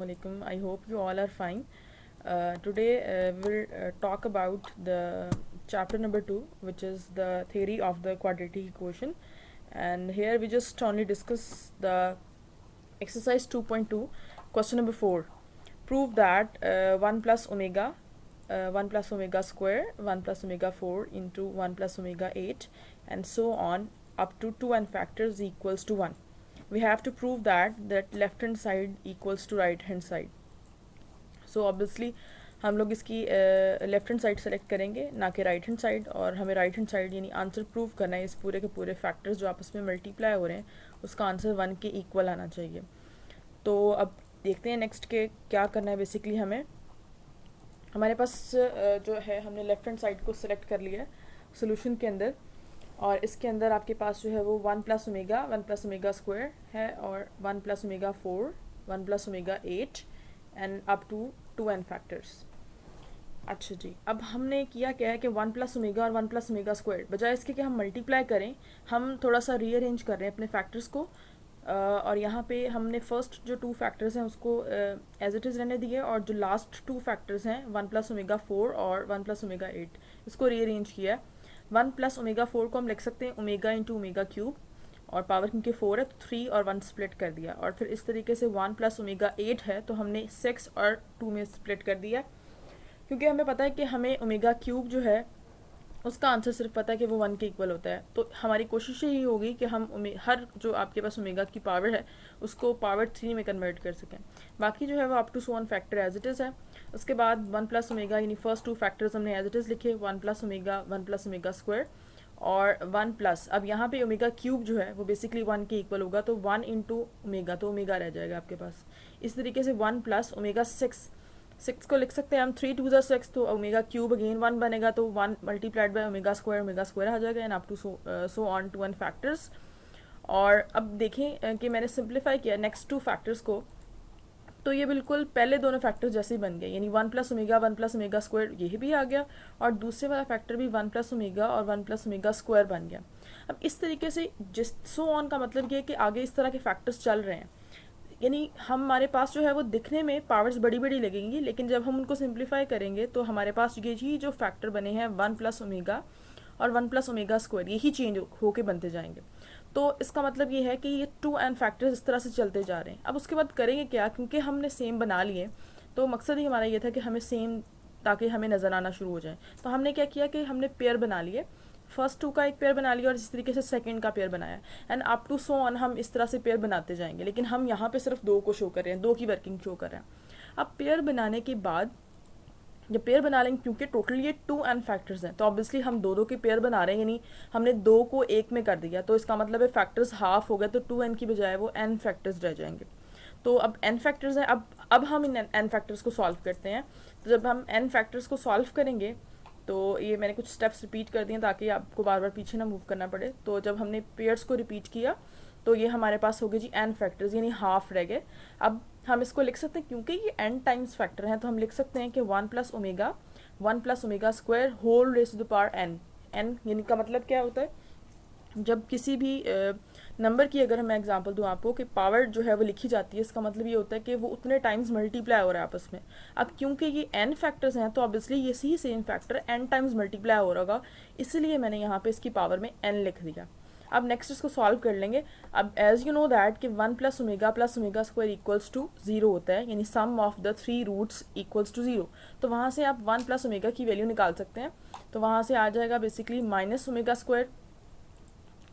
Alaikum. I hope you all are fine. Today we'll talk about the chapter number 2, which is the theory of the quadratic equation. And here we just only discuss the exercise 2.2, question number 4. Prove that 1 plus omega 1 plus omega square 1 plus omega 4 into 1 plus omega 8 and so on up to 2 and factors equals to 1. We have to prove that left hand side equals to right hand side. So obviously हम लोग इसकी left hand side select करेंगे ना कि right hand side, और हमें right hand side यानी answer prove करना है इस पूरे के पूरे फैक्टर्स जो आपस में मल्टीप्लाई हो रहे हैं उसका आंसर 1 के इक्वल आना चाहिए. तो अब देखते हैं नेक्स्ट के क्या करना है. बेसिकली हमारे पास जो है हमने लेफ्ट हैंड साइड को सिलेक्ट कर लिया है सोल्यूशन के अंदर, और इसके अंदर आपके पास जो है वो 1 प्लस ओमेगा स्क्वायर है और 1 plus omega 4 1 plus omega 8 and up to 2 n factors. अच्छा जी, अब हमने किया क्या है कि 1 प्लस ओमेगा और 1 प्लस ओमेगा स्क्वायर बजाय इसके कि हम मल्टीप्लाई करें, हम थोड़ा सा रीअरेंज कर रहे हैं अपने फैक्टर्स को. और यहाँ पे हमने फर्स्ट जो 2 फैक्टर्स हैं उसको एज इट इज़ रहने दिए, और जो लास्ट 2 फैक्टर्स हैं 1 प्लस ओमेगा 4 और 1 प्लस ओमेगा 8 इसको रीअरेंज किया है. 1 प्लस ओमेगा 4 को हम लिख सकते हैं ओमेगा इंटू ओमेगा क्यूब, और पावर क्योंकि 4 है तो 3 और 1 स्प्लिट कर दिया, और फिर इस तरीके से 1 प्लस ओमेगा 8 है तो हमने 6 और 2 में स्प्लिट कर दिया, क्योंकि हमें पता है कि हमें ओमेगा क्यूब जो है उसका आंसर सिर्फ पता है कि वो 1 के इक्वल होता है. तो हमारी कोशिश यही होगी कि हम हर जो आपके पास ओमेगा की पावर है उसको पावर 3 में कन्वर्ट कर सकें. बाकी जो है वो up to so 1 factor as it is है. उसके बाद 1 प्लस ओमेगा यानी फर्स्ट 2 फैक्टर्स हमने एज इट इज़ लिखे, 1 प्लस ओमेगा स्क्वायर और 1 प्लस, अब यहाँ पे ओमेगा क्यूब जो है वो बेसिकली 1 के इक्वल होगा, तो 1 इंटू ओमेगा, तो ओमेगा रह जाएगा आपके पास. इस तरीके से 1 प्लस ओमेगा 6 को लिख सकते हैं हम 3 2 6, तो ओमेगा क्यूब अगेन 1 बनेगा, तो 1 मल्टीप्लाइड बाय ओमेगा स्क्वायर आ जाएगा and up to so on to 1 factors. और अब देखें कि मैंने सिंप्लीफाई किया नेक्स्ट 2 फैक्टर्स को, तो ये बिल्कुल पहले दोनों फैक्टर्स जैसे ही बन गए, यानी 1 प्लस ओमेगा स्क्वायर ये भी आ गया, और दूसरे वाला फैक्टर भी 1 प्लस ओमेगा और 1 प्लस ओमेगा स्क्वायर बन गया. अब इस तरीके से जिस सो ऑन का मतलब ये है कि आगे इस तरह के फैक्टर्स चल रहे हैं, यानी हमारे पास जो है वो दिखने में पावर्स बड़ी बड़ी लगेंगी, लेकिन जब हम उनको सिंप्लीफाई करेंगे तो हमारे पास ये जो फैक्टर बने हैं 1 प्लस ओमेगा और 1 प्लस ओमेगा स्क्वायर यही चेंज होके बनते जाएंगे. तो इसका मतलब ये है कि ये 2 एन फैक्टर्स इस तरह से चलते जा रहे हैं. अब उसके बाद करेंगे क्या, क्योंकि हमने सेम बना लिए तो मकसद ही हमारा ये था कि हमें सेम, ताकि हमें नज़र आना शुरू हो जाए. तो हमने क्या किया कि हमने पेयर बना लिए, फर्स्ट 2 का एक पेयर बना लिया और इस तरीके से सेकंड का पेयर बनाया, and up to so on हम इस तरह से पेयर बनाते जाएंगे. लेकिन हम यहाँ पे सिर्फ 2 को शो कर रहे हैं, 2 की वर्किंग शो कर रहे हैं. अब पेयर बनाने के बाद जब पेयर बना लेंगे, क्योंकि टोटल ये 2 एन फैक्टर्स हैं, तो ऑब्वियसली हम 2 के पेयर बना रहे हैं, यानी हमने 2 को 1 में कर दिया, तो इसका मतलब है फैक्टर्स हाफ हो गए, तो 2 एन की बजाय वो एन फैक्टर्स रह जाएंगे. तो अब एन फैक्टर्स हैं, अब हम इन एन फैक्टर्स को सॉल्व करते हैं. तो जब हम एन फैक्टर्स को सॉल्व करेंगे, तो ये मैंने कुछ स्टेप्स रिपीट कर दिए ताकि आपको बार बार पीछे ना मूव करना पड़े. तो जब हमने पेयर्स को रिपीट किया तो ये हमारे पास हो गए जी एन फैक्टर्स, यानी हाफ रह गए. अब हम इसको लिख सकते हैं, क्योंकि ये एन टाइम्स फैक्टर हैं, तो हम लिख सकते हैं कि 1 plus omega square whole raise to the power n. N यानी का मतलब क्या होता है, जब किसी भी नंबर की अगर मैं एग्जांपल दूं आपको कि पावर जो है वो लिखी जाती है, इसका मतलब ये होता है कि वो उतने टाइम्स मल्टीप्लाई हो रहा है आपस में. अब क्योंकि ये n फैक्टर्स हैं तो ऑब्वियसली ये सी same factor n times multiply हो रहा होगा, इसलिए मैंने यहाँ पे इसकी पावर में n लिख दिया. अब नेक्स्ट इसको सॉल्व कर लेंगे. अब एज यू नो दैट कि 1 plus omega square equals to 0 होता है, यानी sum of the 3 roots equals to 0. तो वहाँ से आप 1 प्लस ओमेगा की वैल्यू निकाल सकते हैं. तो वहाँ से आ जाएगा बेसिकली माइनस ओमेगा स्क्वायर,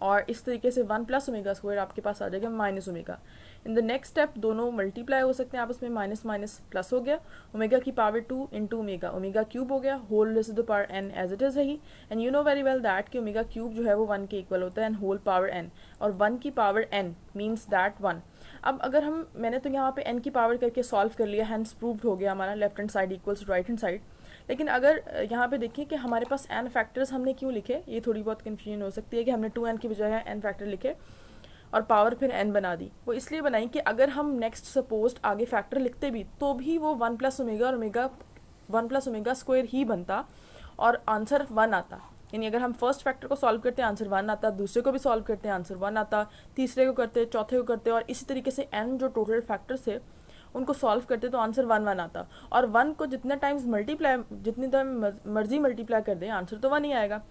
और इस तरीके से 1 प्लस ओमेगा स्क्वायर आपके पास आ जाएगा minus omega. In the next step दोनों मल्टीप्लाई हो सकते हैं आपस में, माइनस माइनस प्लस हो गया, ओमेगा की पावर 2 इंटू ओमेगा क्यूब हो गया, whole raise to the power n as it is है ही. And you know very well that कि ओमेगा क्यूब जो है वो 1 के इक्वल होता है, एंड होल पावर n, और 1 की पावर n मीन्स दैट 1. अब अगर मैंने तो यहाँ पे n की पावर करके सॉल्व कर लिया, हैंस प्रूव्ड हो गया हमारा left hand side equals to right hand side. लेकिन अगर यहाँ पे देखिए कि हमारे पास एन फैक्टर्स हमने क्यों लिखे, ये थोड़ी बहुत कन्फ्यूजन हो सकती है कि हमने 2n की बजाय एन फैक्टर लिखे और पावर फिर n बना दी. वो इसलिए बनाई कि अगर हम नेक्स्ट सपोज आगे फैक्टर लिखते भी तो भी वो 1 प्लस ओमेगा स्क्वायर ही बनता और आंसर 1 आता. यानी अगर हम फर्स्ट फैक्टर को सॉल्व करते हैं आंसर 1 आता, दूसरे को भी सॉल्व करते हैं आंसर 1 आता, तीसरे को करते, चौथे को करते, और इसी तरीके से n जो टोटल फैक्टर्स थे उनको सॉल्व करते तो आंसर 1 1 आता, और 1 को जितने टाइम्स मल्टीप्लाई, जितनी टाइम मर्जी मल्टीप्लाई कर दें आंसर तो 1 ही आएगा।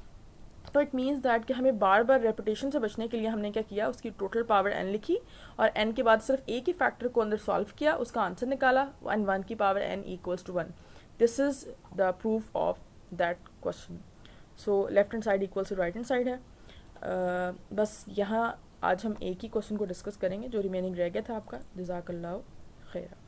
तो इट मीन्स दैट कि हमें बार बार रेपिटेशन से बचने के लिए हमने क्या किया, उसकी टोटल पावर n लिखी और n के बाद सिर्फ एक ही फैक्टर को अंदर सॉल्व किया, उसका आंसर निकाला, एंड 1 की power n equals to 1। This is the proof of that question. So left hand side equals to right hand side है। बस यहाँ आज हम एक ही क्वेश्चन को डिस्कस करेंगे जो रिमेनिंग रह गया था आपका। जज़ाकल्लाहु खैरा।